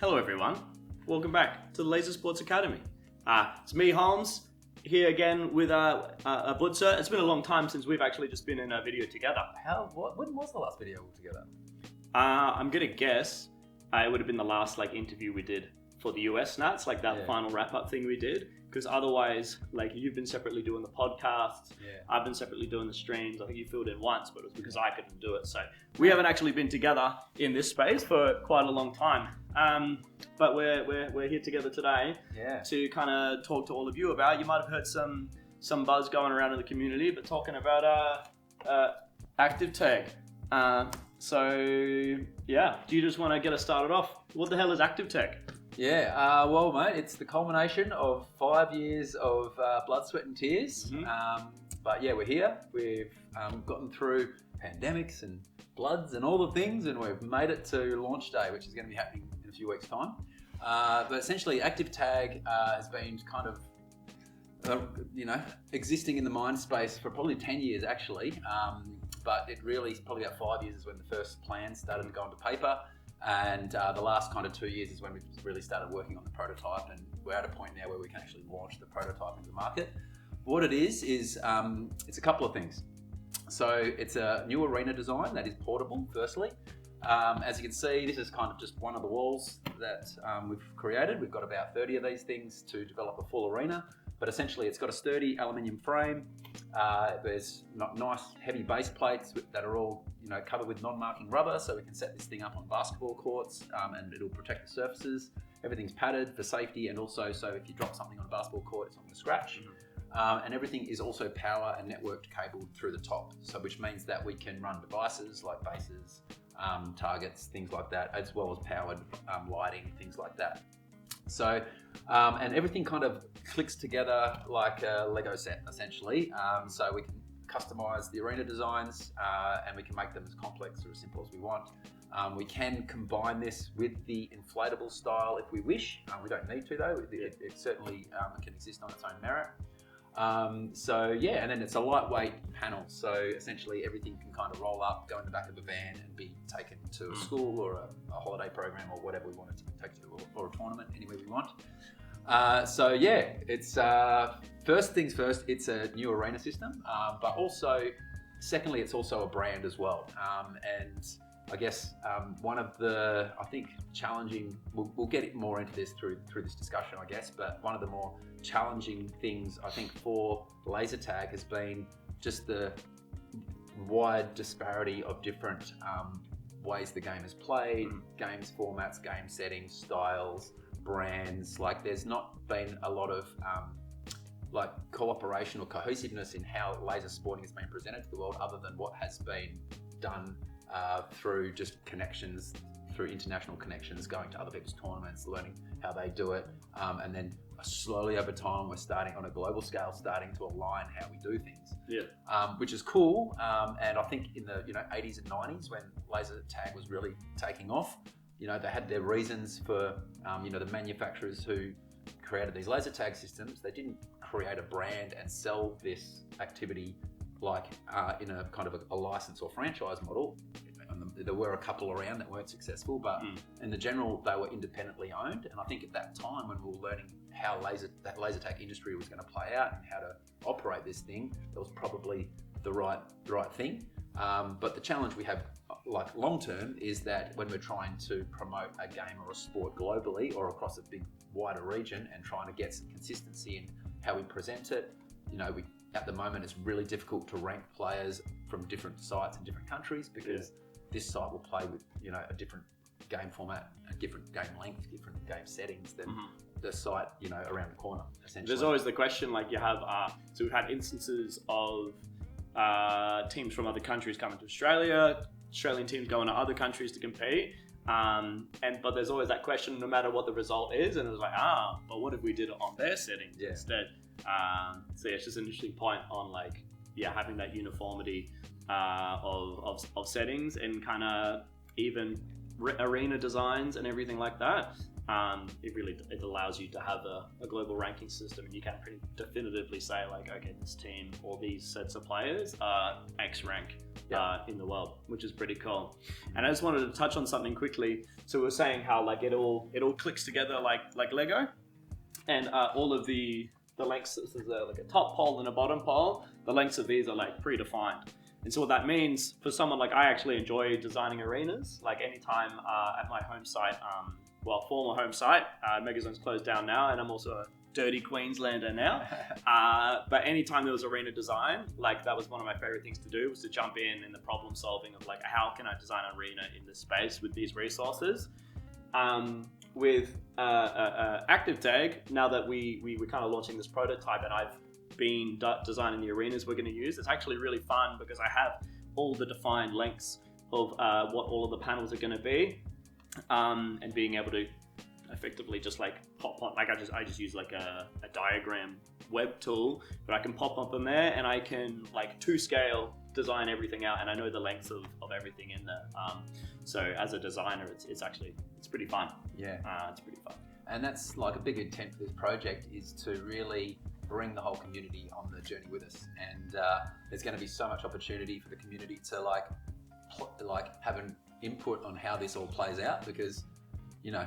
Hello everyone, welcome back to the Laser Sports Academy. It's me, Holmes, here again with Bootza. It's been a long time since we've actually just been in a video together. When was the last video together? I'm gonna guess it would have been the last interview we did for the US Nats, that final wrap-up thing we did. Because otherwise, you've been separately doing the podcasts, I've been separately doing the streams. I think you filled in once, but it was because I couldn't do it. So we haven't actually been together in this space for quite a long time. But we're here together today to kind of talk to all of you about. You might have heard some buzz going around in the community, but talking about ActivTag. Do you just want to get us started off? What the hell is ActivTag? Well, mate, it's the culmination of 5 years of blood, sweat, and tears. Mm-hmm. We're here. We've gotten through pandemics and bloods and all the things, and we've made it to launch day, which is going to be happening in a few weeks' time. But essentially, ActivTag has been kind of, existing in the mind space for probably 10 years, actually. But it really, probably about 5 years is when the first plans started to go into paper. And the last kind of 2 years is when we really started working on the prototype, and we're at a point now where we can actually launch the prototype into the market. What it is it's a couple of things. So it's a new arena design that is portable, firstly. As you can see, this is kind of just one of the walls that we've created. We've got about 30 of these things to develop a full arena. But essentially, it's got a sturdy aluminium frame. There's nice heavy base plates that are all covered with non-marking rubber, so we can set this thing up on basketball courts, and it'll protect the surfaces. Everything's padded for safety, and also so if you drop something on a basketball court, it's not going to scratch. And everything is also power and networked cabled through the top, so which means that we can run devices like bases, targets, things like that, as well as powered lighting, things like that. So, and everything kind of clicks together like a Lego set, essentially. So we can customize the arena designs, and we can make them as complex or as simple as we want. We can combine this with the inflatable style if we wish. We don't need to, though. It certainly can exist on its own merit. And then it's a lightweight panel. So essentially everything can kind of roll up, go in the back of a van and be taken to a school or a holiday program or whatever we want it to take to, or a tournament, anywhere we want. It's first things first, it's a new arena system, but also secondly, it's also a brand as well. And I guess one of the, I think, challenging, we'll get more into this through this discussion, I guess, but one of the more challenging things, I think, for laser tag has been just the wide disparity of different ways the game is played, games formats, game settings, styles, brands. There's not been a lot of cooperation or cohesiveness in how laser sporting has been presented to the world, other than what has been done through just connections, through international connections, going to other people's tournaments, learning how they do it, and then slowly over time we're starting on a global scale, starting to align how we do things. Which is cool. And I think in the 80s and 90s, when laser tag was really taking off, they had their reasons for the manufacturers who created these laser tag systems. They didn't create a brand and sell this activity in a kind of a license or franchise model. There were a couple around that weren't successful, but in the general, they were independently owned. And I think at that time, when we were learning how that laser tag industry was going to play out and how to operate this thing, that was probably the right thing. But the challenge we have, long term, is that when we're trying to promote a game or a sport globally or across a big wider region and trying to get some consistency in how we present it, at the moment it's really difficult to rank players from different sites in different countries, because this site will play with a different game format, a different game length, different game settings than the site around the corner, essentially. There's always the question, you have so we've had instances of teams from other countries coming to Australia, Australian teams going to other countries to compete, but there's always that question, no matter what the result is, and it was but what if we did it on their settings instead? It's just an interesting point on having that uniformity of settings, and kind of even arena designs and everything like that, it allows you to have a global ranking system, and you can pretty definitively say like, okay, this team or these sets of players are X rank in the world, which is pretty cool. And I just wanted to touch on something quickly. So we were saying how like it all clicks together like Lego, and all of the lengths. There's like a top pole and a bottom pole. The lengths of these are like predefined. And so what that means for someone like I actually enjoy designing arenas. Like anytime at my home site, former home site, Megazone's closed down now, and I'm also a dirty Queenslander now. But anytime there was arena design, like that was one of my favorite things to do, was to jump in the problem solving of like, how can I design an arena in this space with these resources? With ActivTag, now that we're kind of launching this prototype, and I've been designing the arenas we're going to use, it's actually really fun because I have all the defined lengths of what all of the panels are going to be, and being able to effectively just like pop on, like I just use like a diagram web tool, but I can pop up in there and I can like to scale design everything out, and I know the lengths of everything in there. So as a designer, it's pretty fun. Yeah, it's pretty fun. And that's like a big intent for this project, is to really bring the whole community on the journey with us. And there's going to be so much opportunity for the community to like have an input on how this all plays out, because you know,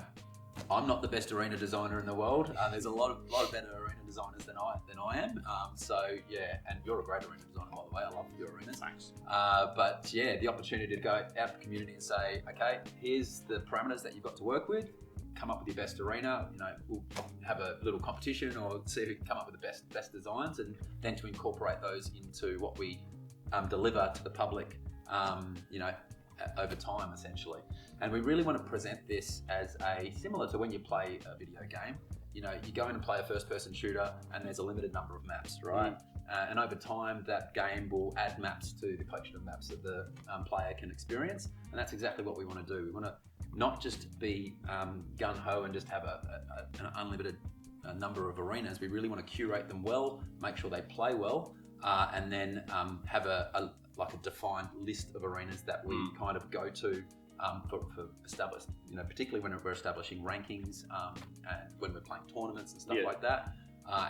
I'm not the best arena designer in the world. There's a lot of better arena designers than I am. So yeah, and you're a great arena designer, by the way. I love your arenas. Thanks. But yeah, the opportunity to go out to the community and say, okay, here's the parameters that you've got to work with. Come up with your best arena. You know, we'll have a little competition or see who can come up with the best designs, and then to incorporate those into what we deliver to the public. You know, over time, essentially. And we really want to present this as similar to when you play a video game. You know, you go in and play a first-person shooter, and there's a limited number of maps, right? And over time, that game will add maps to the collection of maps that the player can experience. And that's exactly what we want to do. We want to not just be gun-ho and just have an unlimited number of arenas. We really want to curate them well, make sure they play well, and then have a defined list of arenas that we kind of go to for established, you know, particularly when we're establishing rankings and when we're playing tournaments and stuff like that.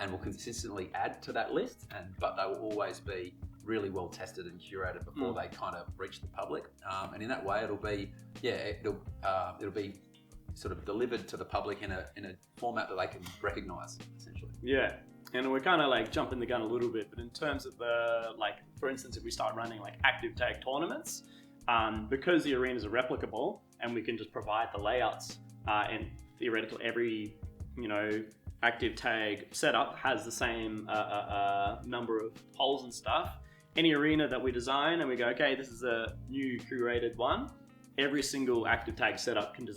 And we'll consistently add to that list, but they will always be really well tested and curated before they kind of reach the public. And in that way, it'll be sort of delivered to the public in a format that they can recognise, essentially. Yeah. And we're kind of like jumping the gun a little bit, but in terms of the, like, for instance, if we start running like ActivTag tournaments, because the arenas are replicable and we can just provide the layouts, and theoretically every, you know, ActivTag setup has the same number of poles and stuff. Any arena that we design and we go, okay, this is a new curated one, every single ActivTag setup can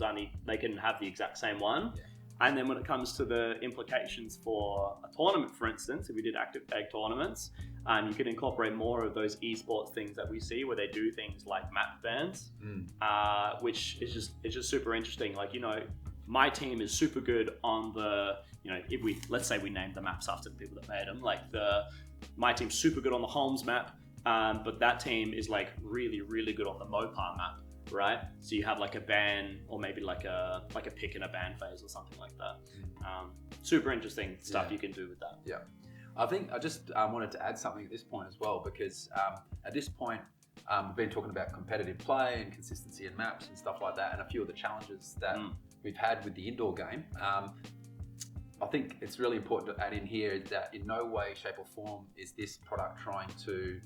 they can have the exact same one. Yeah. And then when it comes to the implications for a tournament, for instance, if we did ActivTag tournaments, you could incorporate more of those esports things that we see where they do things like map bans, which is just super interesting. Like, you know, my team is super good on the, you know, let's say we named the maps after the people that made them, like my team's super good on the Holmes map, but that team is like really, really good on the Mopar map. Right, so you have like a ban, or maybe like a pick in a ban phase or something like that. Super interesting stuff you can do with that. Yeah, I think I just wanted to add something at this point as well, because at this point we've been talking about competitive play and consistency in maps and stuff like that, and a few of the challenges that we've had with the indoor game. I think it's really important to add in here that in no way, shape or form is this product trying to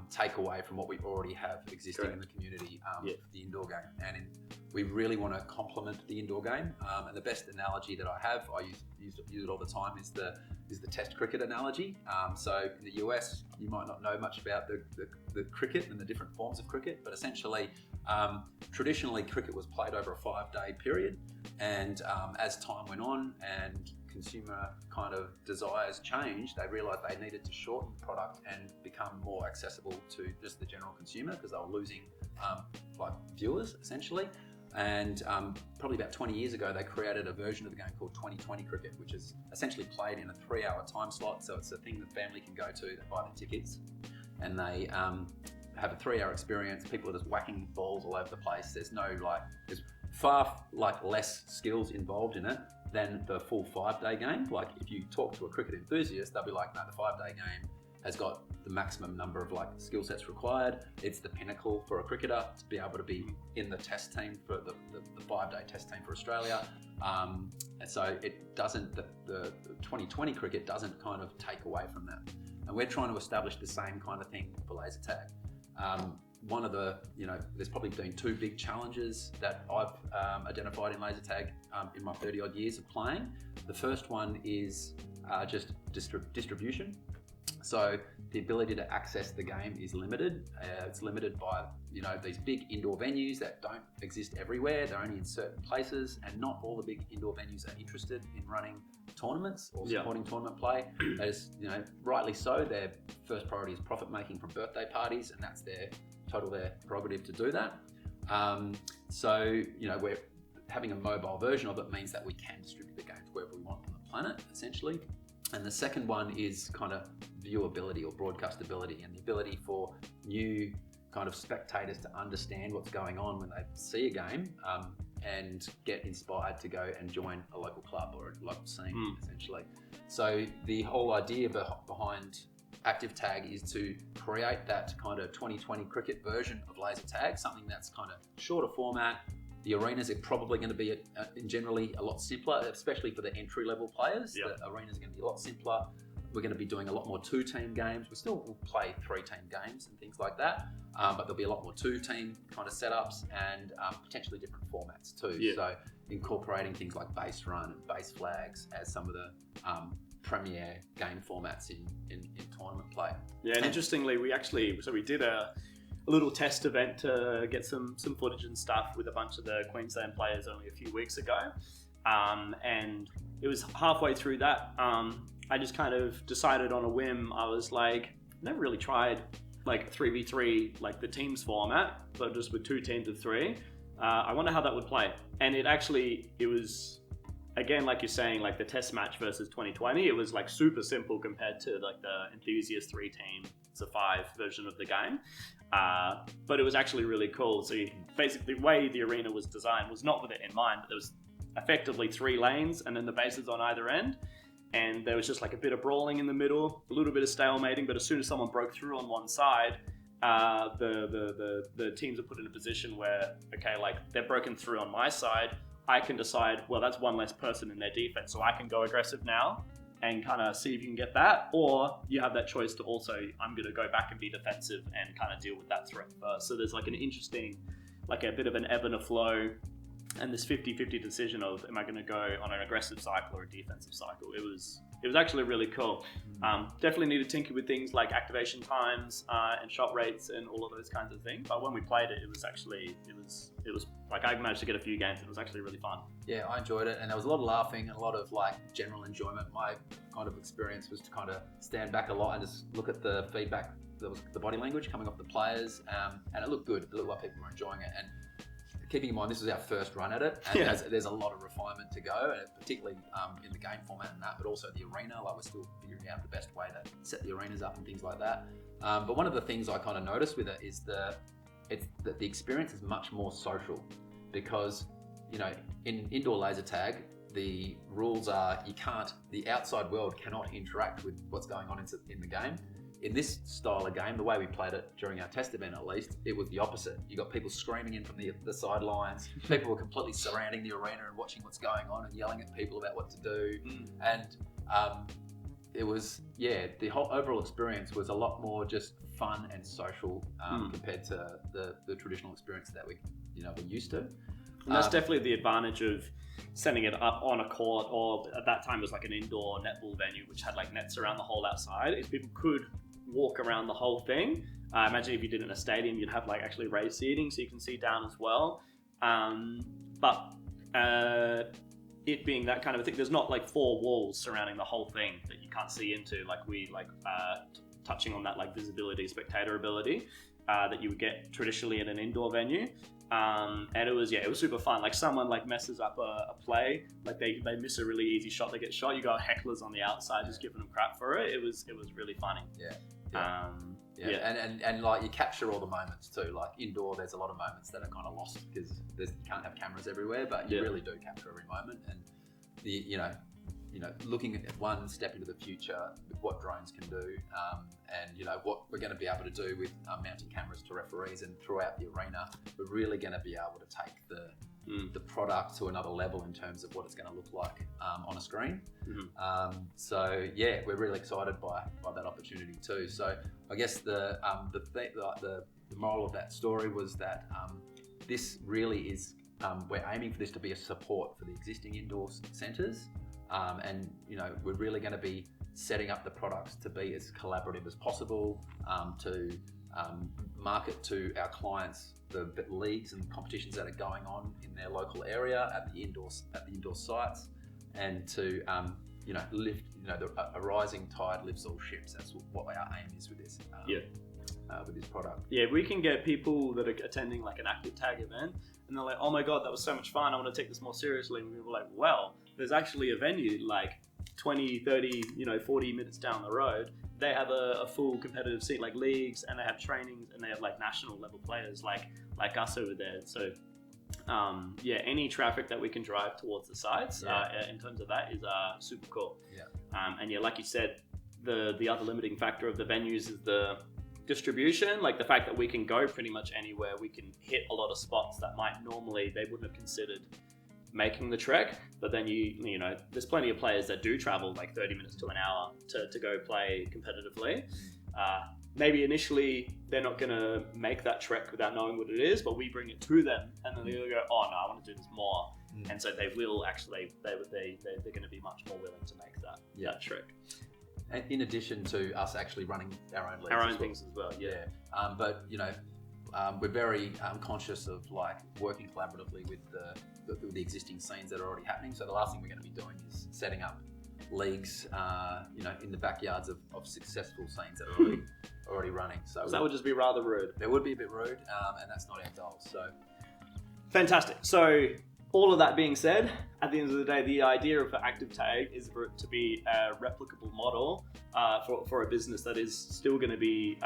take away from what we already have existing in the community for the indoor game. And we really want to complement the indoor game. And the best analogy that I have, I use it all the time, is the test cricket analogy. So in the US, you might not know much about the cricket and the different forms of cricket, but essentially, traditionally cricket was played over a 5-day period. And as time went on and consumer kind of desires changed, they realized they needed to shorten the product and become more accessible to just the general consumer, because they were losing like viewers essentially. And probably about 20 years ago, they created a version of the game called 2020 cricket, which is essentially played in a 3-hour time slot. So it's a thing that family can go to, they buy the tickets, and they have a 3-hour experience. People are just whacking balls all over the place. There's far like less skills involved in it than the full 5-day game. Like if you talk to a cricket enthusiast, they'll be like, no, the 5-day game has got the maximum number of like skill sets required. It's the pinnacle for a cricketer to be able to be in the test team for the 5-day test team for Australia. And so it doesn't, the 2020 cricket doesn't kind of take away from that. And we're trying to establish the same kind of thing for laser tag. One of the, there's probably been 2 big challenges that I've identified in laser tag in my 30 odd years of playing. The first one is just distribution. So the ability to access the game is limited. It's limited by, these big indoor venues that don't exist everywhere. They're only in certain places, and not all the big indoor venues are interested in running tournaments or supporting tournament play. As rightly so, their first priority is profit making from birthday parties, and that's their prerogative to do that. So we're having a mobile version of it means that we can distribute the games wherever we want on the planet, essentially. And the second one is kind of viewability or broadcastability, and the ability for new kind of spectators to understand what's going on when they see a game and get inspired to go and join a local club or a local scene, essentially. So the whole idea behind ActivTag is to create that kind of 2020 cricket version of laser tag, something that's kind of shorter format. The arenas are probably going to be generally a lot simpler, especially for the entry-level players. Yep. The arenas are going to be a lot simpler. We're going to be doing a lot more 2-team games. We still will play 3-team games and things like that, but there'll be a lot more 2-team kind of setups and potentially different formats too. Yep. So incorporating things like base run and base flags as some of the premier game formats in tournament play. Yeah, and interestingly, we did a little test event to get some footage and stuff with a bunch of the Queensland players only a few weeks ago. And it was halfway through that, I just kind of decided on a whim. I was like, never really tried like 3v3, like the teams format, but just with 2 teams of 3. I wonder how that would play. And it was, again, like you're saying, like the test match versus 2020, it was like super simple compared to like the enthusiast 3-team, it's a 5 version of the game. But it was actually really cool. So basically the way the arena was designed was not with it in mind, but there was effectively 3 lanes and then the bases on either end. And there was just like a bit of brawling in the middle, a little bit of stalemating, but as soon as someone broke through on one side, the teams are put in a position where, okay, like they're broken through on my side, I can decide, well, that's one less person in their defense, so I can go aggressive now and kind of see if you can get that, or you have that choice to also, I'm going to go back and be defensive and kind of deal with that threat first. So there's like an interesting, like a bit of an ebb and a flow, and this 50-50 decision of, am I going to go on an aggressive cycle or a defensive cycle? It was actually really cool. Definitely need to tinker with things like activation times and shot rates and all of those kinds of things. But when we played it, it was like I managed to get a few games. It was actually really fun. Yeah, I enjoyed it, and there was a lot of laughing and a lot of like general enjoyment. My kind of experience was to kind of stand back a lot and just look at the feedback. There was the body language coming off the players, and it looked good. It looked like people were enjoying it. And keeping in mind, this was our first run at it, and there's a lot of refinement to go, and particularly in the game format and that, but also the arena. Like we're still figuring out the best way to set the arenas up and things like that. But one of the things I kind of noticed with it is that the experience is much more social, because in indoor laser tag, the rules are the outside world cannot interact with what's going on in the game. In this style of game, the way we played it during our test event at least, it was the opposite. You got people screaming in from the sidelines. People were completely surrounding the arena and watching what's going on and yelling at people about what to do. And it was, the whole overall experience was a lot more just fun and social compared to the traditional experience that we're used to. And that's definitely the advantage of setting it up on a court, or at that time it was like an indoor netball venue which had like nets around the whole outside, is people could walk around the whole thing. Imagine if you did it in a stadium, you'd have like actually raised seating so you can see down as well. But it being that kind of a thing, there's not like 4 walls surrounding the whole thing that you can't see into, like touching on that like visibility, spectator ability that you would get traditionally in an indoor venue. And it was super fun. Like someone like messes up a play, like they miss a really easy shot, they get shot, you got hecklers on the outside just giving them crap for it. It was really funny. Yeah, And like you capture all the moments too. Like indoor, there's a lot of moments that are kind of lost because you can't have cameras everywhere, but you really do capture every moment. And looking at one step into the future with what drones can do, and what we're going to be able to do with mounting cameras to referees and throughout the arena, we're really going to be able to take the product to another level in terms of what it's going to look like on a screen. We're really excited by that opportunity too. So I guess the moral of that story was that this really is we're aiming for this to be a support for the existing indoor centres, and we're really going to be setting up the products to be as collaborative as possible, to market to our clients the leagues and competitions that are going on in their local area at the indoor sites, and to lift a rising tide lifts all ships. That's what our aim is with this. With this product. Yeah, we can get people that are attending like an ActivTag event and they're like, oh my God, that was so much fun. I want to take this more seriously. And we were like, well, there's actually a venue like 20, 30, 40 minutes down the road. They have a full competitive scene, like leagues, and they have trainings, and they have like national level players like us over there. So any traffic that we can drive towards the sites in terms of that is super cool. Like you said, the other limiting factor of the venues is the distribution, like the fact that we can go pretty much anywhere. We can hit a lot of spots that might normally they wouldn't have considered making the trek, but then there's plenty of players that do travel like 30 minutes to an hour to go play competitively. Maybe initially they're not going to make that trek without knowing what it is, but we bring it to them and then they'll go, oh no, I want to do this more. And so they will actually, they're going to be much more willing to make that trek. And in addition to us actually running our own leagues, our own things as well. But we're very conscious of like working collaboratively with the existing scenes that are already happening. So the last thing we're going to be doing is setting up leagues, in the backyards of successful scenes that are already running. So that would just be rather rude. It would be a bit rude, and that's not our goal. So fantastic. So all of that being said, at the end of the day, the idea of ActivTag is for it to be a replicable model for a business that is still going to be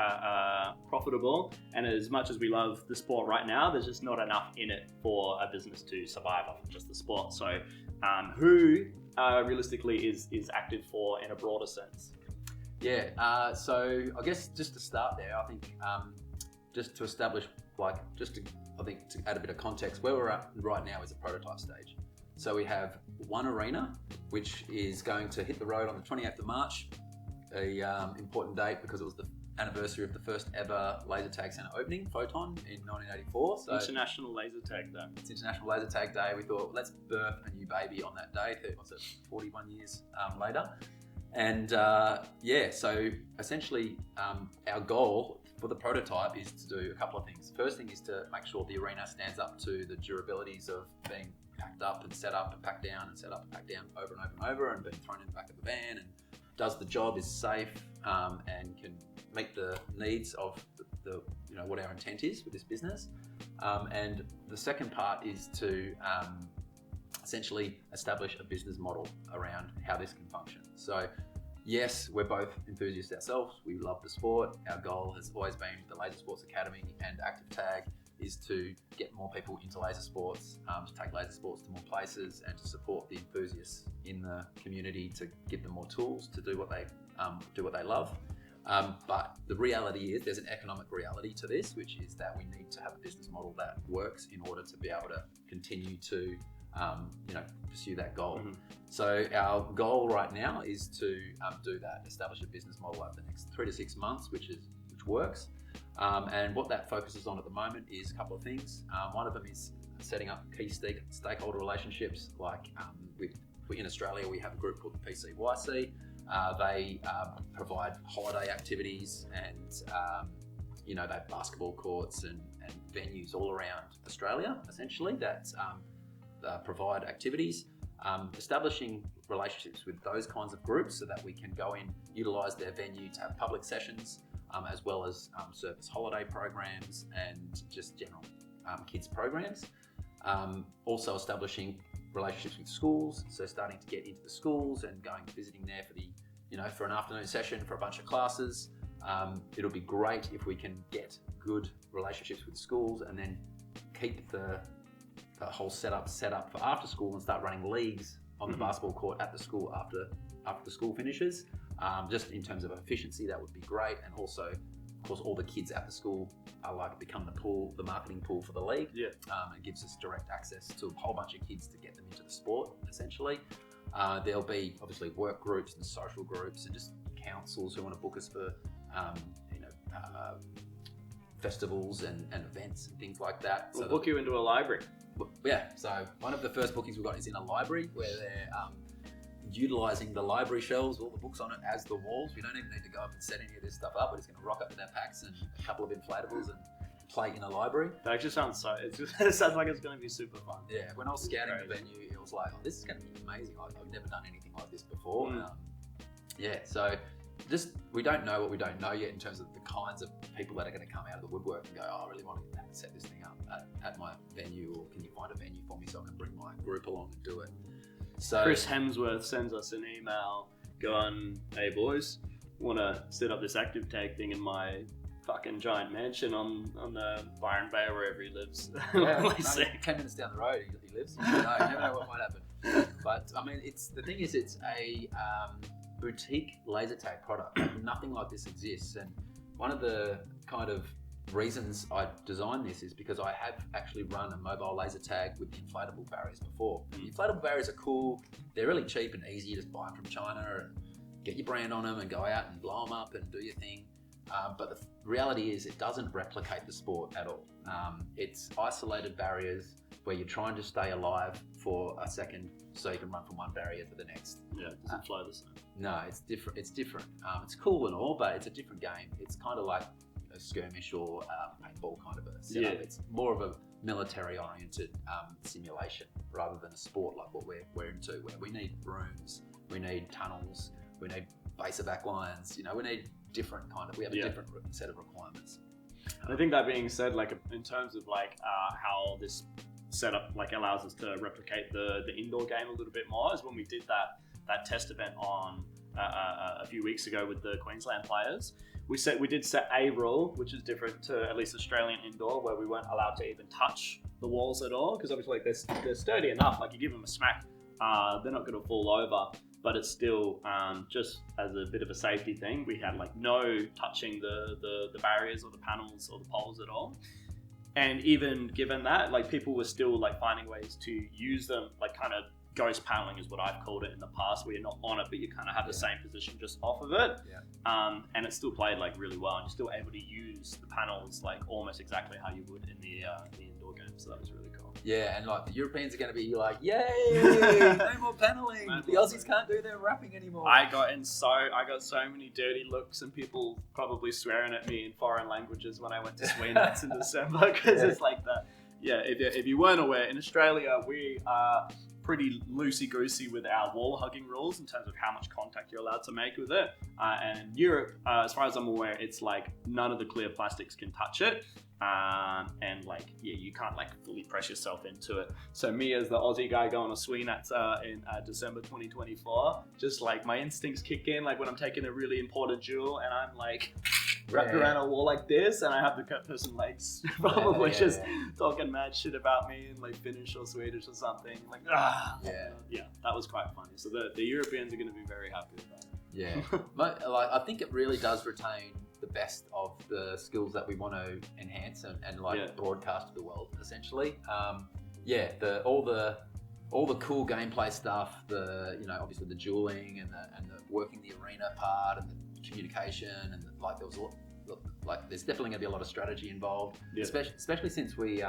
profitable. And as much as we love the sport right now, there's just not enough in it for a business to survive off of just the sport. So who realistically is Active for in a broader sense? So I guess just to start there, I think just to establish, to add a bit of context, where we're at right now is a prototype stage. So we have one arena, which is going to hit the road on the 28th of March, a important date because it was the anniversary of the first ever laser tag centre opening, Photon, in 1984. So International Laser Tag Day. It's International Laser Tag Day. We thought, let's birth a new baby on that day. What's it, 41 years later? And so essentially our goal for the prototype is to do a couple of things. First thing is to make sure the arena stands up to the durabilities of being packed up and set up and packed down and set up and packed down over and over and over, and being thrown in the back of the van, and does the job, is safe, and can meet the needs of the what our intent is with this business. And the second part is to essentially establish a business model around how this can function. So yes, we're both enthusiasts ourselves. We love the sport. Our goal has always been the Laser Sports Academy and ActivTag is to get more people into laser sports, to take laser sports to more places, and to support the enthusiasts in the community to give them more tools to do what they love. But the reality is there's an economic reality to this, which is that we need to have a business model that works in order to be able to continue to pursue that goal. So our goal right now is to do that, establish a business model over the next 3 to 6 months, which works. And what that focuses on at the moment is a couple of things. One of them is setting up key stakeholder relationships. In Australia, we have a group called the PCYC. They provide holiday activities and they have basketball courts and venues all around Australia, essentially, that provide activities. Establishing relationships with those kinds of groups so that we can go in, utilise their venue to have public sessions, as well as service holiday programs and just general kids programs. Also establishing relationships with schools, so starting to get into the schools and going visiting there for an afternoon session for a bunch of classes. It'll be great if we can get good relationships with schools and then keep the whole setup for after school and start running leagues on the basketball court at the school after the school finishes. Just in terms of efficiency, that would be great. And also, of course, all the kids at the school are like become the marketing pool for the league. Yeah. It gives us direct access to a whole bunch of kids to get them into the sport, essentially. There'll be obviously work groups and social groups and just councils who want to book us for, festivals and events and things like that. We'll book you into a library. Yeah, so one of the first bookings we've got is in a library where they're utilising the library shelves, all the books on it as the walls. We don't even need to go up and set any of this stuff up. We're just going to rock up with our packs and a couple of inflatables and play in a library. That actually sounds it sounds like it's going to be super fun. Yeah, when I was scouting the venue, it was like, oh, this is going to be amazing. I've never done anything like this before. So just we don't know what we don't know yet in terms of the kinds of people that are going to come out of the woodwork and go, oh, I really want to set this thing up at my venue, or can you find a venue for me so I can bring my group along and do it. So Chris Hemsworth sends us an email going, hey boys, want to set up this ActivTag thing in my fucking giant mansion on the Byron Bay or wherever he lives. Yeah, 10 minutes down the road he lives. You never know what might happen. But I mean, it's a boutique laser tag product. Nothing like this exists. And one of the kind of reasons I designed this is because I have actually run a mobile laser tag with the inflatable barriers before. The inflatable barriers are cool. They're really cheap and easy. You just buy them from China and get your brand on them and go out and blow them up and do your thing. But the reality is it doesn't replicate the sport at all. It's isolated barriers where you're trying to stay alive for a second so you can run from one barrier to the next. Yeah, it doesn't flow the same. No, it's different. It's cool and all, but it's a different game. It's kind of like a skirmish or paintball kind of a setup. Yeah. It's more of a military-oriented simulation rather than a sport like what we're into, where we need rooms, we need tunnels, we need base of back lines. We need we have a different set of requirements. I think that being said, like in terms of like how this setup like allows us to replicate the indoor game a little bit more is when we did that test event on a few weeks ago with the Queensland players. We did set a rule, which is different to at least Australian indoor, where we weren't allowed to even touch the walls at all, because obviously like they're sturdy enough. Like you give them a smack, they're not going to fall over. But it's still just as a bit of a safety thing. We had like no touching the barriers or the panels or the poles at all. And even given that, like people were still like finding ways to use them, like kind of ghost paneling is what I've called it in the past, where you're not on it, but you kind of have the same position just off of it. Yeah. And it still played like really well, and you're still able to use the panels like almost exactly how you would in the indoor game. So that was really cool. Yeah, and like the Europeans are going to be like, yay, no more paneling. The Aussies can't do their wrapping anymore. I got so many dirty looks and people probably swearing at me in foreign languages when I went to Sweden in December, because it's like that. Yeah, if you weren't aware, in Australia we are pretty loosey-goosey with our wall hugging rules in terms of how much contact you're allowed to make with it. And in Europe, as far as I'm aware, it's like none of the clear plastics can touch it. And like, yeah, you can't like fully press yourself into it. So me as the Aussie guy going to Sweden in December 2024, just like my instincts kick in, like when I'm taking a really important duel and I'm like wrapped around a wall like this, and I have the person like probably talking mad shit about me in like Finnish or Swedish or something. Like, yeah, that was quite funny. So the Europeans are going to be very happy with that. Yeah, but like I think it really does retain the best of the skills that we want to enhance and broadcast to the world, essentially. All the cool gameplay stuff, obviously the dueling and the working the arena part and the communication and like there was there's definitely going to be a lot of strategy involved, especially since we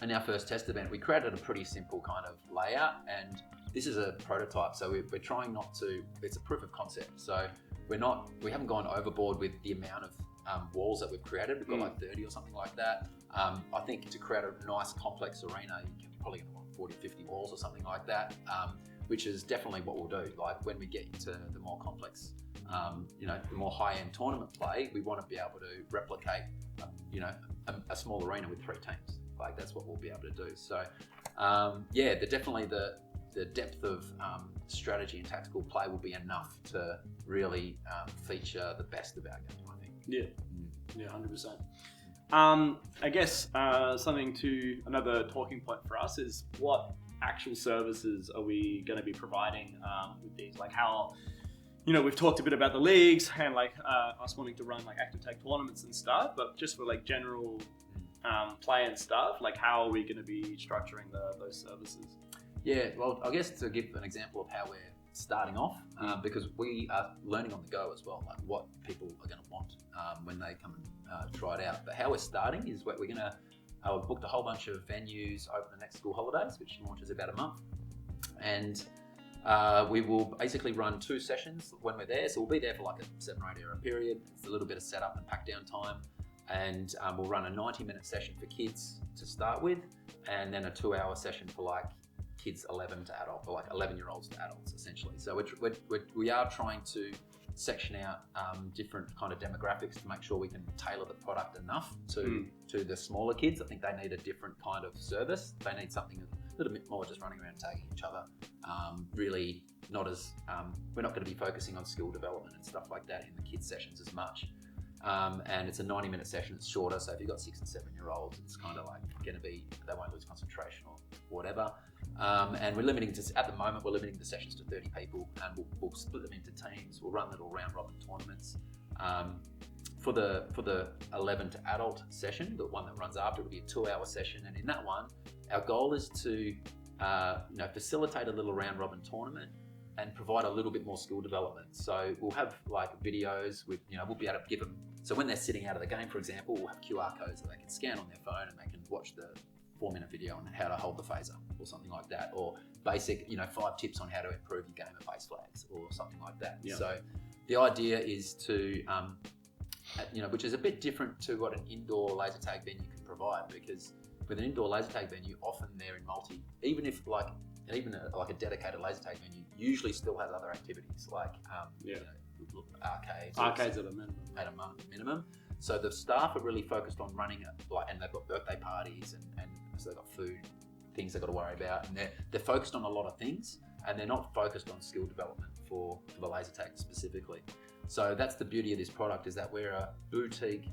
in our first test event we created a pretty simple kind of layout, and this is a prototype, so we're trying not to. It's a proof of concept, so we haven't gone overboard with the amount of walls that we've created. We've got like 30 or something like that. I think to create a nice complex arena, you're probably going to want 40, 50 walls or something like that, which is definitely what we'll do. Like when we get into the more complex, the more high-end tournament play, we want to be able to replicate, a small arena with 3 teams. Like that's what we'll be able to do. So, definitely the depth of strategy and tactical play will be enough to really feature the best of our game, I think. Yeah, 100%. I guess another talking point for us is what actual services are we going to be providing with these? Like how, we've talked a bit about the leagues and like us wanting to run like ActivTag tournaments and stuff, but just for like general play and stuff, like how are we going to be structuring those services? Yeah, well, I guess to give an example of how we're starting off, because we are learning on the go as well, like what people are going to want when they come and try it out. But how we're starting is we're going to we've booked a whole bunch of venues over the next school holidays, which launches about a month, and we will basically run 2 sessions when we're there. So we'll be there for like a 7 or 8 hour period. It's a little bit of setup and pack down time, and we'll run a 90-minute session for kids to start with, and then a 2-hour session for like kids 11 to adult, or like 11-year-olds to adults, essentially. So we are trying to section out different kind of demographics to make sure we can tailor the product enough to the smaller kids. I think they need a different kind of service. They need something a little bit more just running around tagging each other. Really not as, we're not going to be focusing on skill development and stuff like that in the kids sessions as much. And it's a 90-minute session. It's shorter, so if you've got 6 and 7-year-olds, it's kind of like going to be, they won't lose concentration or whatever. And we're limiting at the moment, we're limiting the sessions to 30 people, and we'll split them into teams. We'll run little round robin tournaments. For the 11 to adult session, the one that runs after, it'll be a 2-hour session, and in that one, our goal is to facilitate a little round robin tournament and provide a little bit more skill development. So we'll have like videos with, we'll be able to give them, so when they're sitting out of the game, for example, we'll have QR codes that they can scan on their phone and they can watch the 4-minute video on how to hold the phaser or something like that, or basic, 5 tips on how to improve your game of face flags or something like that. Yeah. So the idea is to, which is a bit different to what an indoor laser tag venue can provide, because with an indoor laser tag venue, often they're in even if a dedicated laser tag venue usually still has other activities like arcades at a minimum. So the staff are really focused on running and they've got birthday parties and so they've got food, things they've got to worry about, and they're focused on a lot of things, and they're not focused on skill development for the laser tag specifically. So that's the beauty of this product, is that we're a boutique,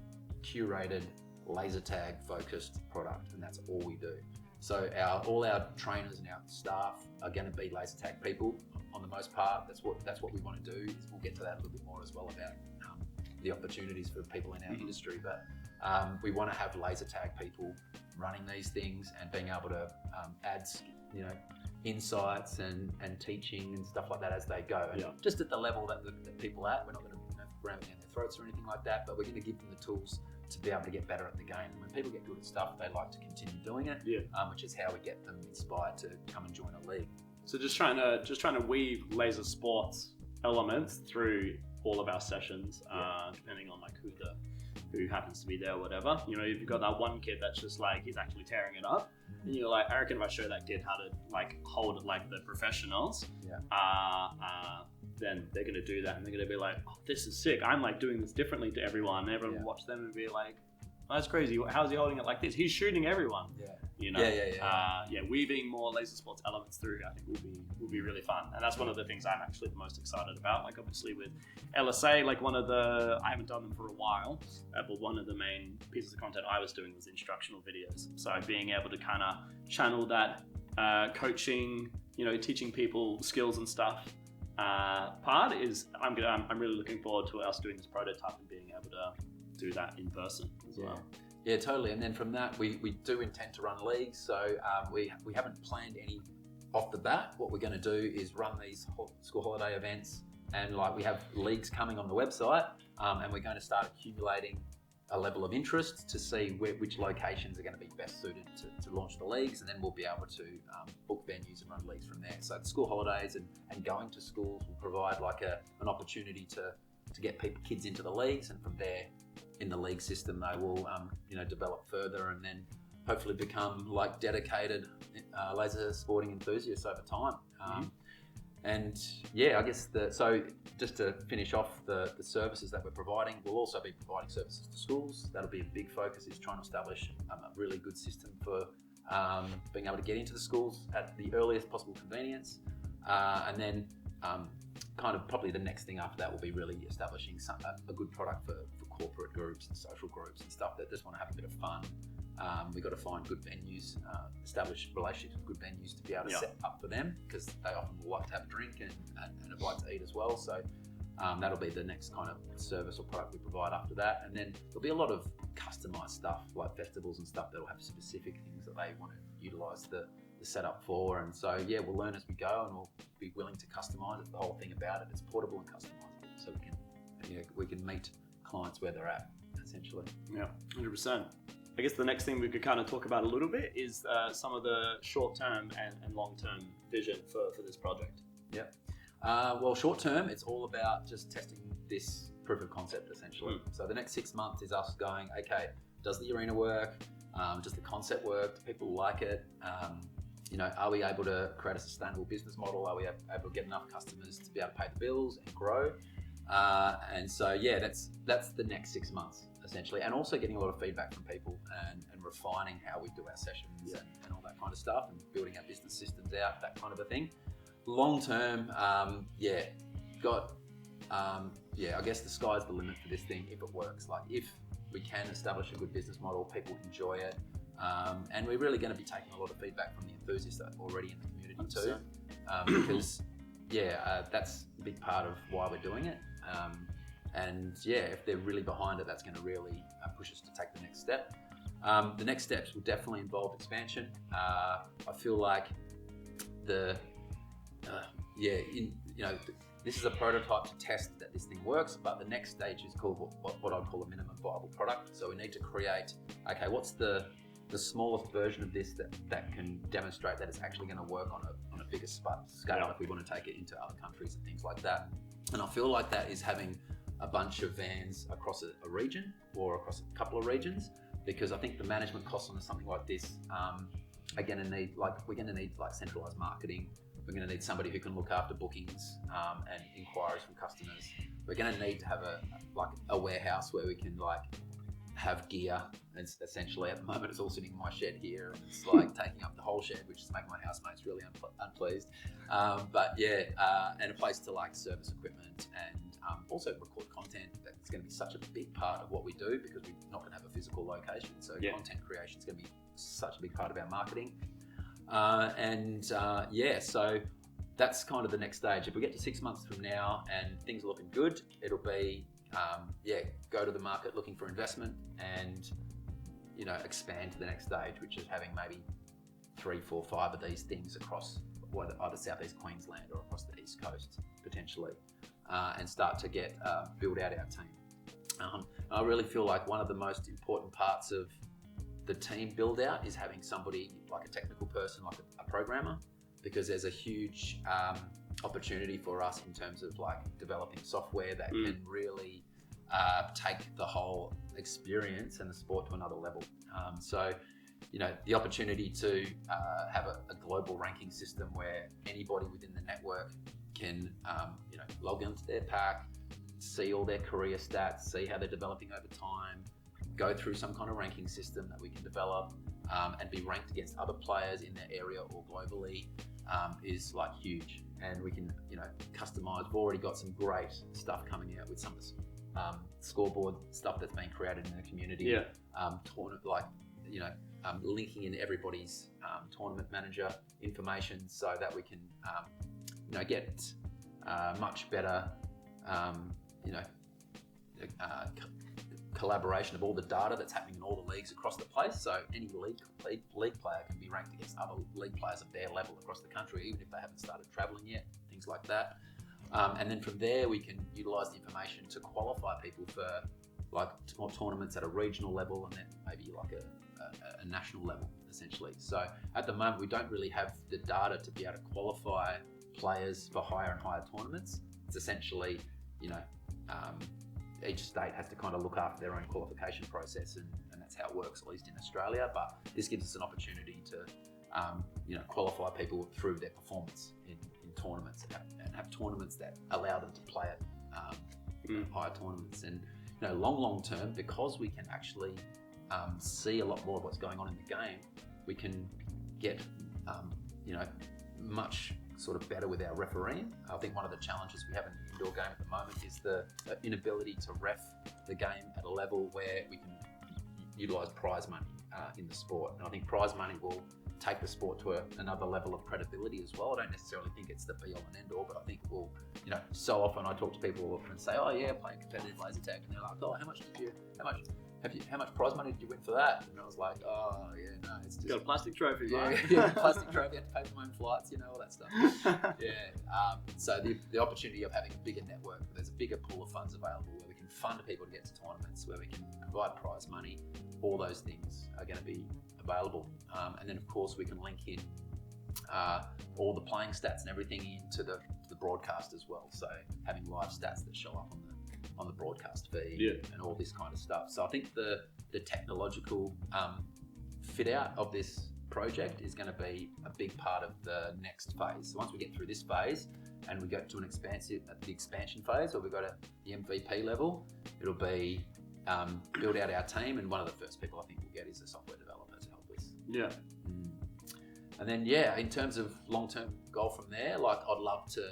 curated, laser tag focused product, and that's all we do. So all our trainers and our staff are going to be laser tag people on the most part. That's what we want to do. We'll get to that a little bit more as well about the opportunities for people in our industry, but we want to have laser tag people running these things and being able to add insights and teaching and stuff like that as they go, and just at the level that the people at. We're not going to ram it down their throats or anything like that, but we're going to give them the tools to be able to get better at the game. And when people get good at stuff, they like to continue doing it, which is how we get them inspired to come and join a league. So just trying to weave laser sports elements through all of our sessions, depending on like who happens to be there or whatever. If you've got that one kid that's just like, he's actually tearing it up, and you're like, I reckon if I show that kid how to like hold it like the professionals, then they're going to do that, and they're going to be like, oh, this is sick. I'm like doing this differently to everyone. And everyone will watch them and be like, oh, that's crazy. How's he holding it like this? He's shooting everyone. Weaving more laser sports elements through, I think will be really fun. And that's one of the things I'm actually the most excited about. Like obviously with LSA, like I haven't done them for a while, but one of the main pieces of content I was doing was instructional videos. So being able to kind of channel that coaching, teaching people skills and stuff part is, I'm really looking forward to us doing this prototype and being able to do that in person as well. Yeah, totally. And then from that, we do intend to run leagues. So we haven't planned any off the bat. What we're going to do is run these school holiday events, and like we have leagues coming on the website, and we're going to start accumulating a level of interest to see which locations are going to be best suited to launch the leagues, and then we'll be able to book venues and run leagues from there. So the school holidays and going to schools will provide like an opportunity to get kids into the leagues, and from there, in the league system, they will develop further and then hopefully become like dedicated laser sporting enthusiasts over time. And I guess so just to finish off the services that we're providing, we'll also be providing services to schools. That'll be a big focus, is trying to establish a really good system for being able to get into the schools at the earliest possible convenience, and then kind of probably the next thing after that will be really establishing a good product for corporate groups and social groups and stuff that just want to have a bit of fun. We've got to find good venues, establish relationships with good venues to be able to set up for them, because they often will like to have a drink and a bite to eat as well. So that'll be the next kind of service or product we provide after that. And then there'll be a lot of customized stuff like festivals and stuff that'll have specific things that they want to utilize the setup for. And so, yeah, we'll learn as we go, and we'll be willing to customize it. The whole thing about it is portable and customizable, so we can meet clients where they're at, essentially. Yeah, 100%. I guess the next thing we could kind of talk about a little bit is some of the short-term and long-term vision for this project. Yeah. Well, short-term, it's all about just testing this proof of concept, essentially. So the next 6 months is us going, okay, does the arena work? Does the concept work? Do people like it? Are we able to create a sustainable business model? Are we able to get enough customers to be able to pay the bills and grow? And so, yeah, that's the next 6 months, essentially, and also getting a lot of feedback from people and refining how we do our sessions and all that kind of stuff, and building our business systems out, that kind of a thing. Long term, I guess the sky's the limit for this thing if it works. Like, if we can establish a good business model, people enjoy it, and we're really going to be taking a lot of feedback from the enthusiasts that are already in the community too, because that's a big part of why we're doing it. If they're really behind it, that's going to really push us to take the next step. The next steps will definitely involve expansion. I feel like this is a prototype to test that this thing works, but the next stage is called what I'd call a minimum viable product. So we need to create, okay, what's the smallest version of this that can demonstrate that it's actually going to work on a bigger scale if we want to take it into other countries and things like that. And I feel like that is having a bunch of vans across a region or across a couple of regions, because I think the management costs on something like this are going to need, we're going to need centralized marketing. We're going to need somebody who can look after bookings and inquiries from customers. We're going to need to have a warehouse where we can have gear. And essentially, at the moment, it's all sitting in my shed here, and it's taking up the whole shed, which is making my housemates really unpleased. And a place to service equipment and also record content. That's going to be such a big part of what we do, because we're not going to have a physical location. So content creation is going to be such a big part of our marketing. So that's kind of the next stage. If we get to 6 months from now and things are looking good, it'll be go to the market looking for investment and expand to the next stage, which is having maybe 3, 4, 5 of these things across either Southeast Queensland or across the East Coast potentially, and start to build out our team. I really feel like one of the most important parts of the team build out is having somebody like a technical person, like a programmer, because there's a huge opportunity for us in terms of developing software that can really take the whole experience and the sport to another level. The opportunity to have a global ranking system where anybody within the network can log into their pack, see all their career stats, see how they're developing over time, go through some kind of ranking system that we can develop, and be ranked against other players in their area or globally, is huge. And we can customize. We've already got some great stuff coming out with some of the scoreboard stuff that's been created in the community. Linking in everybody's tournament manager information so that we can get much better collaboration of all the data that's happening in all the leagues across the place. So any league player can be ranked against other league players of their level across the country, even if they haven't started traveling yet, things like that. And then from there, we can utilize the information to qualify people for tournaments at a regional level, and then maybe a national level, essentially. So at the moment, we don't really have the data to be able to qualify players for higher and higher tournaments. It's essentially, each state has to kind of look after their own qualification process, and that's how it works, at least in Australia. But this gives us an opportunity to qualify people through their performance in tournaments, and have tournaments that allow them to play at higher tournaments. And long term, because we can actually see a lot more of what's going on in the game, we can get, much sort of better with our refereeing. I think one of the challenges we have in the indoor game at the moment is the inability to ref the game at a level where we can utilise prize money in the sport. And I think prize money will take the sport to another level of credibility as well. I don't necessarily think it's the be-all and end-all, but I think it will, so often I talk to people and say, oh yeah, playing competitive laser tag, and they're like, oh, how much prize money did you win for that? And I was like, oh yeah, no, it's just... You got a plastic trophy, yeah, right? Yeah, plastic trophy, I have to pay for my own flights, all that stuff. So the opportunity of having a bigger network, where there's a bigger pool of funds available, where we can fund people to get to tournaments, where we can provide prize money, all those things are going to be available. And then of course we can link in all the playing stats and everything into the broadcast as well. So having live stats that show up on the broadcast feed and all this kind of stuff. So I think the technological fit out of this project is going to be a big part of the next phase. So once we get through this phase and we go to the expansion phase, or we go to the MVP level, it'll be build out our team, and one of the first people I think we'll get is a software developer to help us. Yeah. And then in terms of long-term goal from there, like I'd love to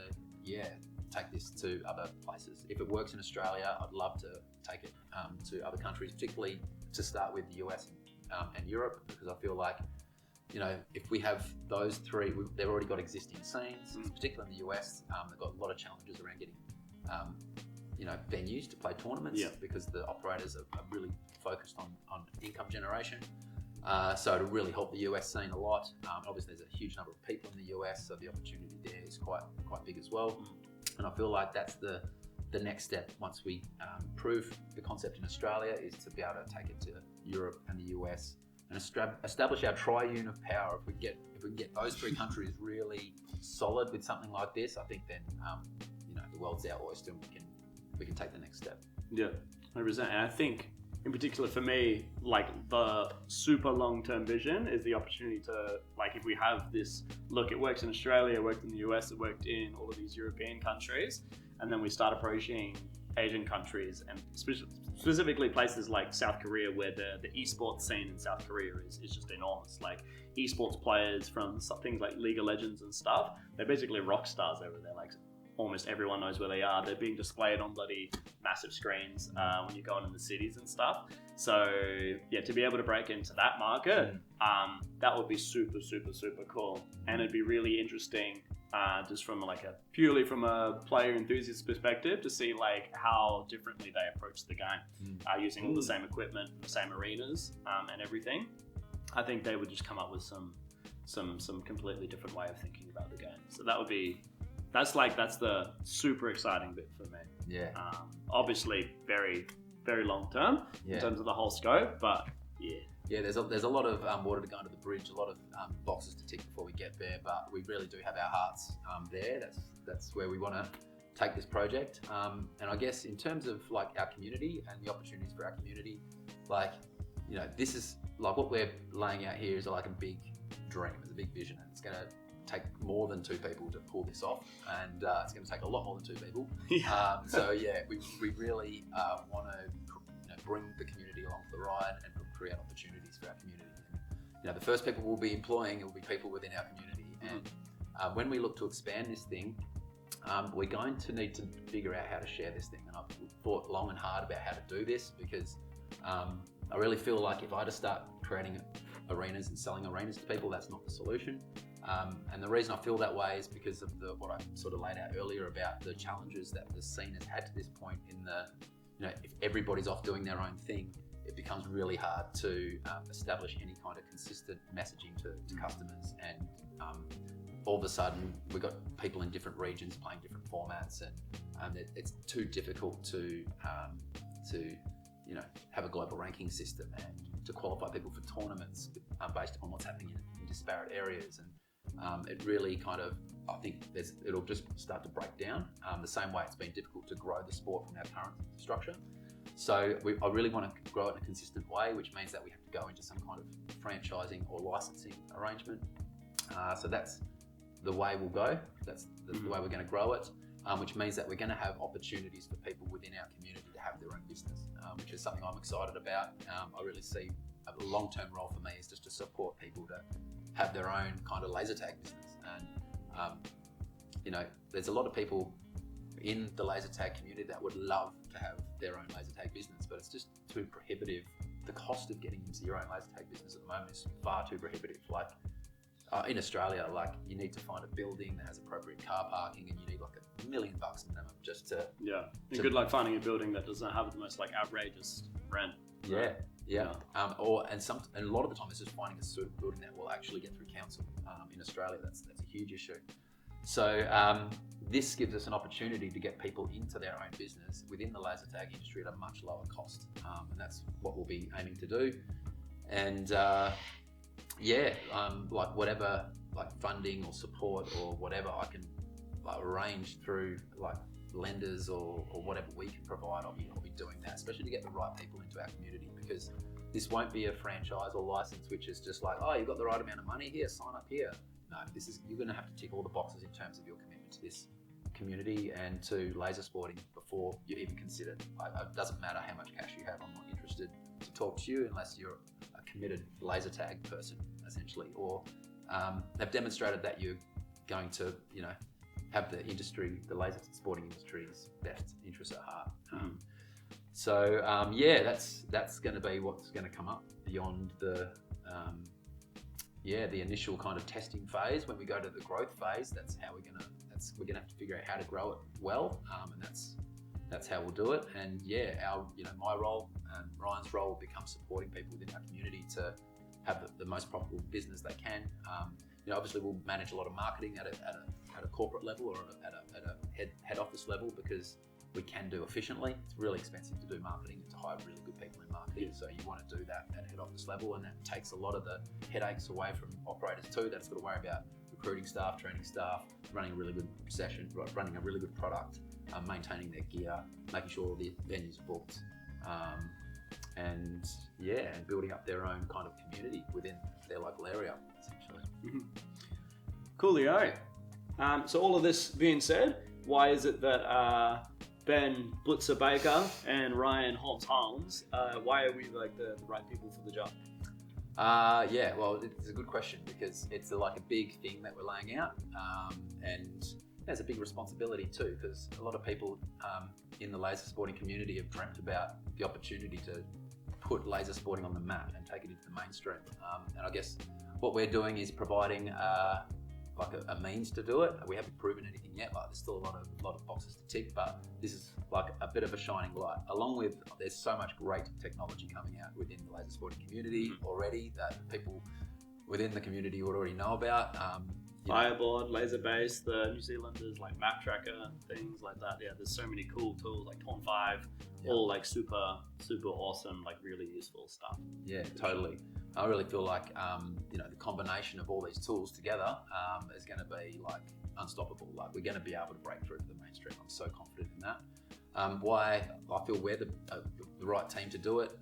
take this to other places. If it works in Australia, I'd love to take it to other countries, particularly to start with the US and Europe, because I feel like if we have those three, they've already got existing scenes, particularly in the US. They've got a lot of challenges around getting venues to play tournaments because the operators are really focused on income generation. So it'll really help the US scene a lot. Obviously, there's a huge number of people in the US, so the opportunity there is quite big as well. And I feel like that's the next step once we prove the concept in Australia, is to be able to take it to Europe and the US and establish our triune of power. If we can get those three countries really solid with something like this, I think then the world's our oyster, and we can take the next step. Yeah, 100%. And I think, in particular for me, like the super long-term vision is the opportunity to, like, if we have this, look, it works in Australia, it worked in the US, it worked in all of these European countries, and then we start approaching Asian countries, and specifically places like South Korea, where the esports scene in South Korea is just enormous. Like esports players from things like League of Legends and stuff, they're basically rock stars over there. Like almost everyone knows where they are. They're being displayed on bloody massive screens when you're going in the cities and stuff. So yeah, to be able to break into that market, that would be super, super, super cool. And it'd be really interesting just from purely from a player enthusiast perspective to see like how differently they approach the game, using all the same equipment, the same arenas, and everything. I think they would just come up with some completely different way of thinking about the game. So that's the super exciting bit for me. Yeah. Obviously very, very long term in terms of the whole scope, but yeah. Yeah, there's a lot of water to go under the bridge, a lot of boxes to tick before we get there, but we really do have our hearts there. That's where we want to take this project. And I guess in terms of like our community and the opportunities for our community, this is like what we're laying out here is like a big dream, it's a big vision, and it's going to take more than two people to pull this off, and it's going to take a lot more than two people. We really want to bring the community along for the ride and create opportunities for our community. And, the first people we'll be employing will be people within our community. And when we look to expand this thing, we're going to need to figure out how to share this thing. And I've thought long and hard about how to do this, because I really feel like if I just start creating arenas and selling arenas to people, that's not the solution. And the reason I feel that way is because of what I sort of laid out earlier about the challenges that the scene has had to this point in if everybody's off doing their own thing, it becomes really hard to establish any kind of consistent messaging to customers. And all of a sudden, we've got people in different regions playing different formats, and it's too difficult to have a global ranking system and to qualify people for tournaments based upon what's happening in disparate areas. And it really kind of, I think it'll just start to break down the same way it's been difficult to grow the sport from our current structure. So I really want to grow it in a consistent way, which means that we have to go into some kind of franchising or licensing arrangement. So that's the way we'll go. That's the way we're going to grow it, which means that we're going to have opportunities for people within our community to have their own business, which is something I'm excited about. I really see a long-term role for me is just to support people to have their own kind of laser tag business. And there's a lot of people in the laser tag community that would love to have their own laser tag business, but it's just too prohibitive. The cost of getting into your own laser tag business at the moment is far too prohibitive. Like in Australia, like you need to find a building that has appropriate car parking, and you need like $1 million minimum just to good luck finding a building that doesn't have the most like outrageous rent. Yeah. And a lot of the time it's just finding a suitable building that will actually get through council. In Australia, that's a huge issue. So this gives us an opportunity to get people into their own business within the laser tag industry at a much lower cost, and that's what we'll be aiming to do. And like whatever like funding or support or whatever I can like arrange through like lenders or whatever we can provide, I'll be doing that, especially to get the right people into our community, because this won't be a franchise or license which is just like, oh, you've got the right amount of money here, sign up here. No, you're going to have to tick all the boxes in terms of your commitment to this community and to laser sporting before you even consider it. It doesn't matter how much cash you have. I'm not interested to talk to you unless you're a committed laser tag person, essentially, or have demonstrated that you're going to, have the laser sporting industry's best interests at heart. That's going to be what's going to come up beyond the initial kind of testing phase. When we go to the growth phase, we're gonna have to figure out how to grow it well, and that's how we'll do it. And my role and Ryan's role will become supporting people within our community to have the most profitable business they can. Obviously we'll manage a lot of marketing at a corporate level or at a head office level, because we can do efficiently. It's really expensive to do marketing and to hire really good people in marketing. So you want to do that at head office level, and that takes a lot of the headaches away from operators too. That's got to worry about recruiting staff, training staff, running a really good session, running a really good product, maintaining their gear, making sure all the venues are booked, and building up their own kind of community within their local area, essentially. Coolio. So all of this being said, why is it that Ben Bootza Baker and Ryan Holmes, why are we like the right people for the job? Well, it's a good question, because it's like a big thing that we're laying out, and there's a big responsibility too, because a lot of people in the laser sporting community have dreamt about the opportunity to put laser sporting on the map and take it into the mainstream. And I guess what we're doing is providing like a means to do it. We haven't proven anything yet. Like there's still a lot of boxes to tick, but this is like a bit of a shining light. Along with, there's so much great technology coming out within the laser sporting community already that people within the community would already know about. Fireboard, laser base, the New Zealanders like map tracker, things like that. Yeah, there's so many cool tools like Torn 5, all like super awesome, like really useful stuff. Yeah, totally. I really feel like the combination of all these tools together is going to be like unstoppable. Like we're going to be able to break through to the mainstream. I'm so confident in that. Why I feel we're the right team to do it.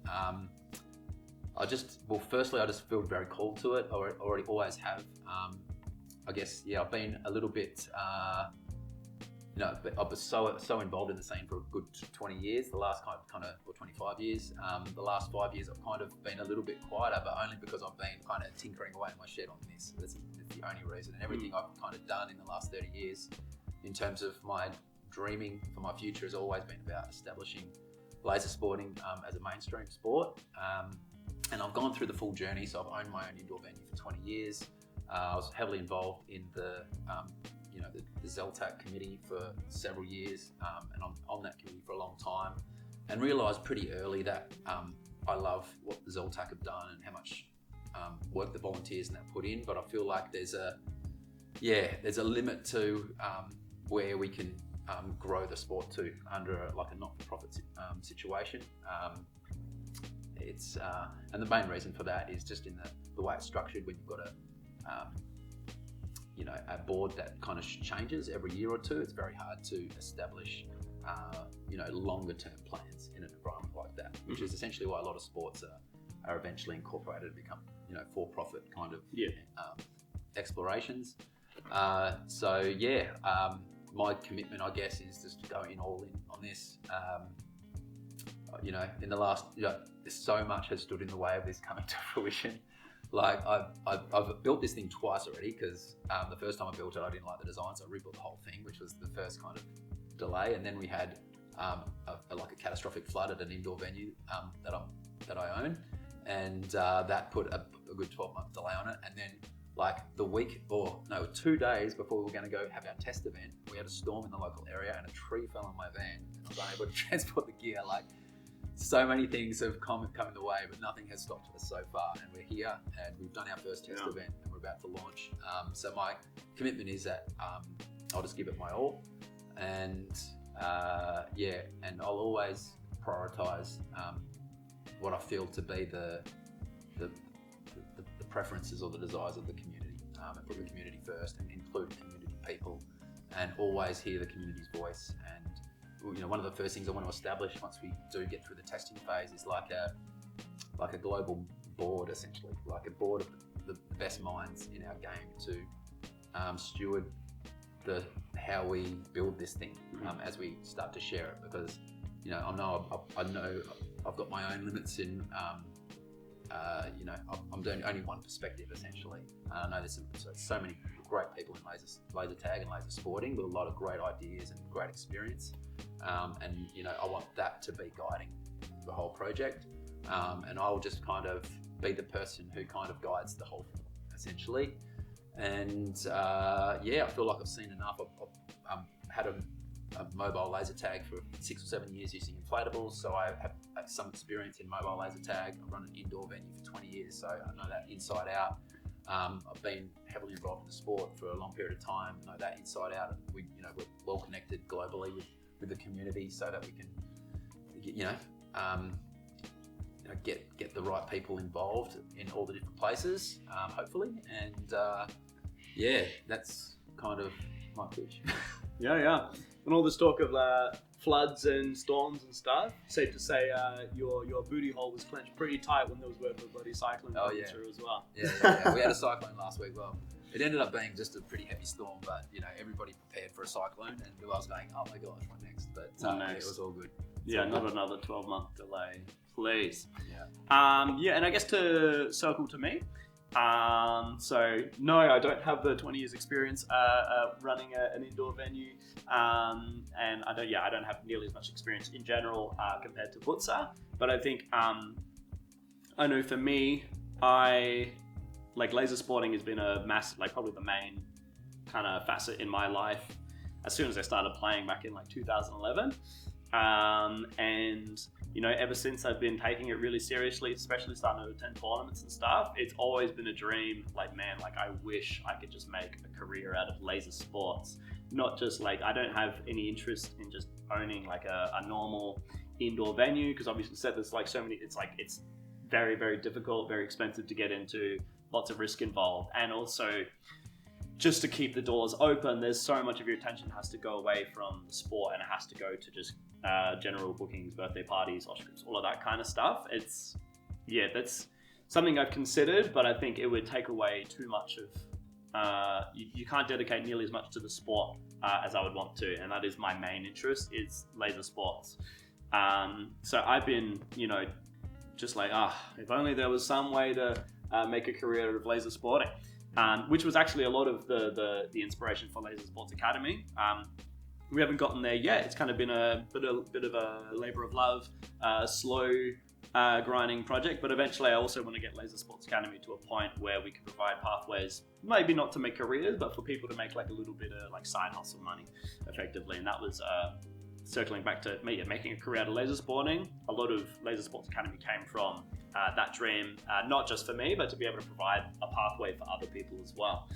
Firstly, I just feel very called to it. I already always have. I guess, I've been a little bit, I was so involved in the scene for a good 20 years, the last kind of or 25 years. The last 5 years I've kind of been a little bit quieter, but only because I've been kind of tinkering away in my shed on this. That's the only reason. And everything I've kind of done in the last 30 years in terms of my dreaming for my future has always been about establishing laser sporting as a mainstream sport. And I've gone through the full journey, so I've owned my own indoor venue for 20 years. I was heavily involved in the Zeltac committee for several years, and I'm on that committee for a long time, and realised pretty early that I love what the Zeltac have done and how much work the volunteers and that put in. But I feel like there's a limit to where we can grow the sport to under a not-for-profit situation. And the main reason for that is just in the way it's structured. When you've got a board that kind of changes every year or two, it's very hard to establish longer term plans in an environment like that, which is essentially why a lot of sports are eventually incorporated and become for-profit kind of explorations. My commitment, I guess, is just to go all in on this. in the last, so much has stood in the way of this coming to fruition. Like I've built this thing twice already, because the first time I built it, I didn't like the design, so I rebuilt the whole thing, which was the first kind of delay. And then we had a catastrophic flood at an indoor venue that I own, and that put a good 12-month delay on it. And then like 2 days before we were going to go have our test event, we had a storm in the local area and a tree fell on my van, and I was unable to transport the gear. Like, so many things have come in the way, but nothing has stopped us so far. And we're here, and we've done our first test event, and we're about to launch. So my commitment is that I'll just give it my all, and and I'll always prioritize what I feel to be the preferences or the desires of the community, and put the community first, and include community people, and always hear the community's voice. And one of the first things I want to establish once we do get through the testing phase is like a global board, essentially, like a board of the best minds in our game to steward how we build this thing as we start to share it. Because I know I've got my own limits in I'm doing only one perspective, essentially. I know there's so many great people in laser tag and laser sporting with a lot of great ideas and great experience, and I want that to be guiding the whole project, and I'll just kind of be the person who kind of guides the whole thing, essentially. And I feel like I've seen enough. I've had a mobile laser tag for 6 or 7 years using inflatables, so I have some experience in mobile laser tag. I've run an indoor venue for 20 years, so I know that inside out. I've been heavily involved in the sport for a long period of time. I know that inside out, and we're well connected globally with the community, so that we can get the right people involved in all the different places, hopefully. And that's kind of my pitch. Yeah. And all this talk of floods and storms and stuff, safe to say your booty hole was clenched pretty tight when there was word of a bloody cyclone coming through as well. Yeah. We had a cyclone last week. Well, it ended up being just a pretty heavy storm, but everybody prepared for a cyclone, and I was going, oh my gosh, what next? But it was all good. Not another 12-month delay, please. Yeah. And I guess to circle to me. So no, I don't have the 20 years experience running an indoor venue, and I don't have nearly as much experience in general compared to Bootza. But I think I know for me, laser sporting has been a massive, probably the main kind of facet in my life as soon as I started playing back in 2011, and ever since I've been taking it really seriously, especially starting to attend tournaments and stuff. It's always been a dream. I wish I could just make a career out of laser sports. Not just I don't have any interest in just owning a normal indoor venue, because obviously there's so many. It's very, very difficult, very expensive to get into, lots of risk involved, and also just to keep the doors open, there's so much of your attention has to go away from the sport, and it has to go to just general bookings, birthday parties, Oscars, all of that kind of stuff. That's something I've considered, but I think it would take away too much of, you can't dedicate nearly as much to the sport as I would want to, and that is my main interest, is laser sports. So I've been, just if only there was some way to make a career out of laser sporting. Which was actually a lot of the inspiration for Laser Sports Academy. We haven't gotten there yet. It's kind of been a bit of a labor of love, slow grinding project, but eventually I also want to get Laser Sports Academy to a point where we can provide pathways, maybe not to make careers, but for people to make a little bit of side hustle money effectively. And that was circling back to making a career out of laser sporting. A lot of Laser Sports Academy came from that dream, not just for me, but to be able to provide a pathway for other people as well.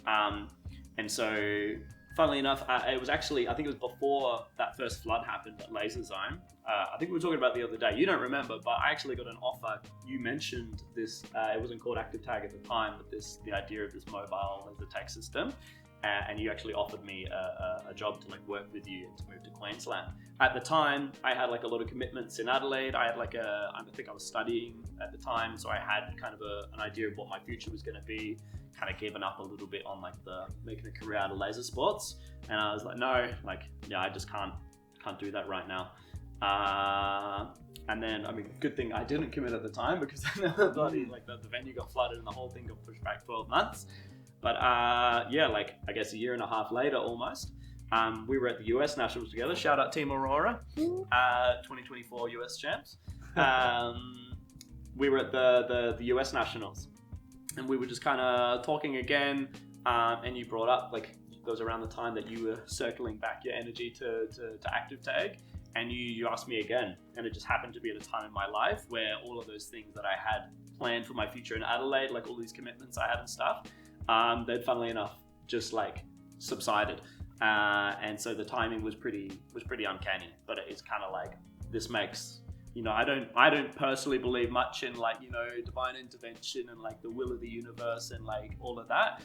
And so, funnily enough, it was actually, I think it was before that first flood happened at Laser Zone. I think we were talking about it the other day. You don't remember, but I actually got an offer. You mentioned this, it wasn't called ActivTag at the time, but the idea of this mobile laser tag system. And you actually offered me a job to work with you and to move to Queensland. At the time, I had a lot of commitments in Adelaide. I had I think I was studying at the time, so I had kind of an idea of what my future was going to be. Kind of given up a little bit on the making a career out of laser sports, and I was no, I just can't do that right now. And then, I mean, good thing I didn't commit at the time, because bloody, like the venue got flooded and the whole thing got pushed back 12 months. But yeah, like I guess a year and a half later almost, we were at the US Nationals together. Shout out Team Aurora, 2024 US champs. We were at the US Nationals, and we were just kind of talking again, and you brought up, like, it was around the time that you were circling back your energy to ActivTag, and you asked me again, and it just happened to be at a time in my life where all of those things that I had planned for my future in Adelaide, like all these commitments I had and stuff, they'd funnily enough just like subsided, and so the timing was pretty uncanny. But it's kind of like, this makes, you know, I don't personally believe much in, like, you know, divine intervention and like the will of the universe and like all of that,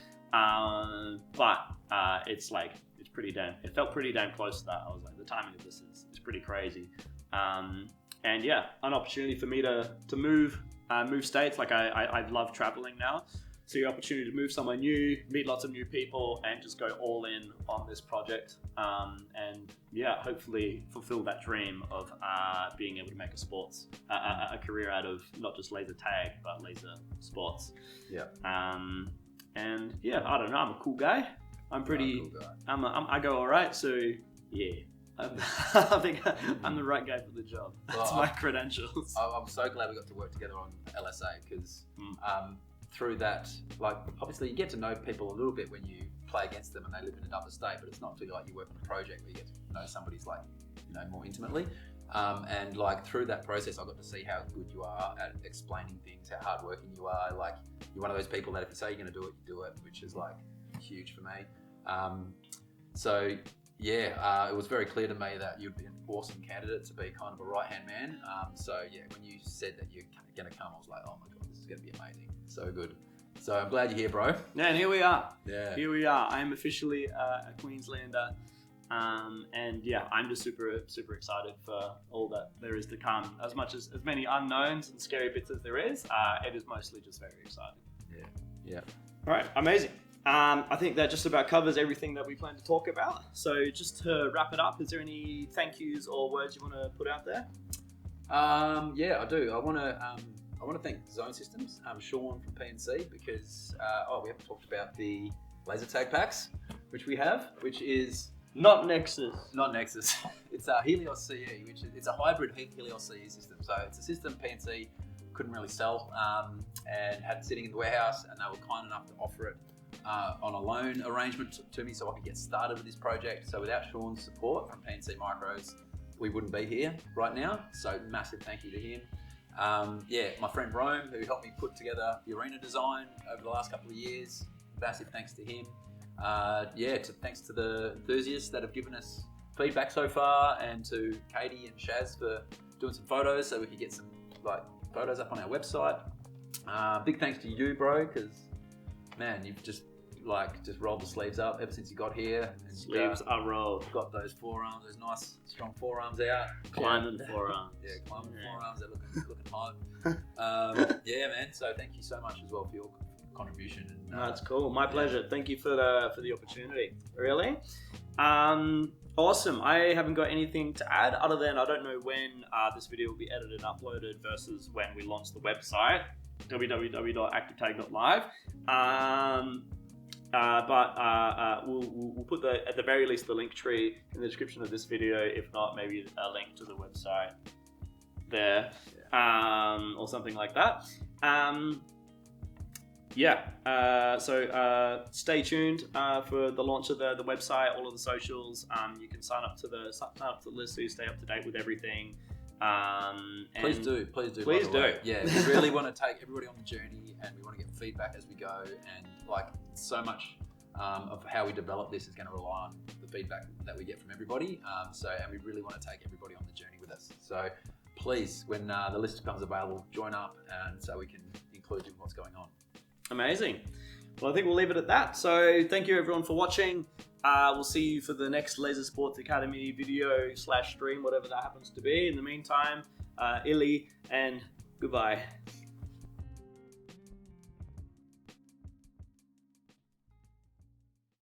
but it's like, it felt pretty damn close to that. I was like, the timing of this is pretty crazy, and yeah, an opportunity for me to move states. Like I love traveling now, so the opportunity to move somewhere new, meet lots of new people, and just go all in on this project, and yeah, hopefully fulfill that dream of being able to make a career out of not just laser tag but laser sports. Yeah. And yeah, I don't know, I'm a cool guy. I'm pretty. Cool guy. I go all right. So yeah, I think I'm the right guy for the job. That's my credentials. I'm so glad we got to work together on LSA, because through that, like, obviously you get to know people a little bit when you play against them and they live in another state, but it's not until like you work on a project where you get to know somebody's, like, you know, more intimately. And like through that process, I got to see how good you are at explaining things, how hardworking you are. Like, you're one of those people that if you say you're going to do it, you do it, which is like huge for me. So yeah, it was very clear to me that you'd be an awesome candidate to be kind of a right-hand man. So yeah, when you said that you're going to come, I was like, oh my God, this is going to be amazing. So good. So I'm glad you're here, bro. Yeah, and here we are. Yeah. Here we are. I am officially a Queenslander. And yeah, I'm just super excited for all that there is to come. As many unknowns and scary bits as there is, it is mostly just very exciting. Yeah. All right, amazing. I think that just about covers everything that we plan to talk about. So just to wrap it up, is there any thank yous or words you want to put out there? Yeah, I do. I want to thank Zone Systems, Sean from PNC, because we haven't talked about the laser tag packs, which we have, which is not Nexus. It's a Helios CE, which is a hybrid Helios CE system. So it's a system PNC couldn't really sell, and had it sitting in the warehouse, and they were kind enough to offer it on a loan arrangement to me, so I could get started with this project. So without Sean's support from PNC Micros, we wouldn't be here right now. So massive thank you to him. My friend Rome, who helped me put together the arena design over the last couple of years. Massive thanks to him. Thanks to the enthusiasts that have given us feedback so far, and to Katie and Shaz for doing some photos so we could get some like photos up on our website. Big thanks to you, bro, because man, you've just rolled the sleeves up ever since you got here. And, sleeves are rolled. Got those forearms, those nice strong forearms out. Climbing forearms. Yeah, climbing forearms. They're looking high. Yeah, man. So thank you so much as well for your contribution. And, that's cool. My pleasure. Thank you for the opportunity. Really. Awesome. I haven't got anything to add other than I don't know when this video will be edited and uploaded versus when we launch the website, www.activtag.live. But we'll put at the very least the link tree in the description of this video. If not, maybe a link to the website there, or something like that. So stay tuned for the launch of the website, all of the socials. You can sign up to the list so you stay up to date with everything. Please do. Yeah, we really want to take everybody on the journey, and we want to get feedback as we go. And like, so much of how we develop this is going to rely on the feedback that we get from everybody. And we really want to take everybody on the journey with us. So please, when the list becomes available, join up, and so we can include you in what's going on. Amazing. Well, I think we'll leave it at that. So thank you everyone for watching. We'll see you for the next Laser Sports Academy video / stream, whatever that happens to be. In the meantime, Illy and goodbye.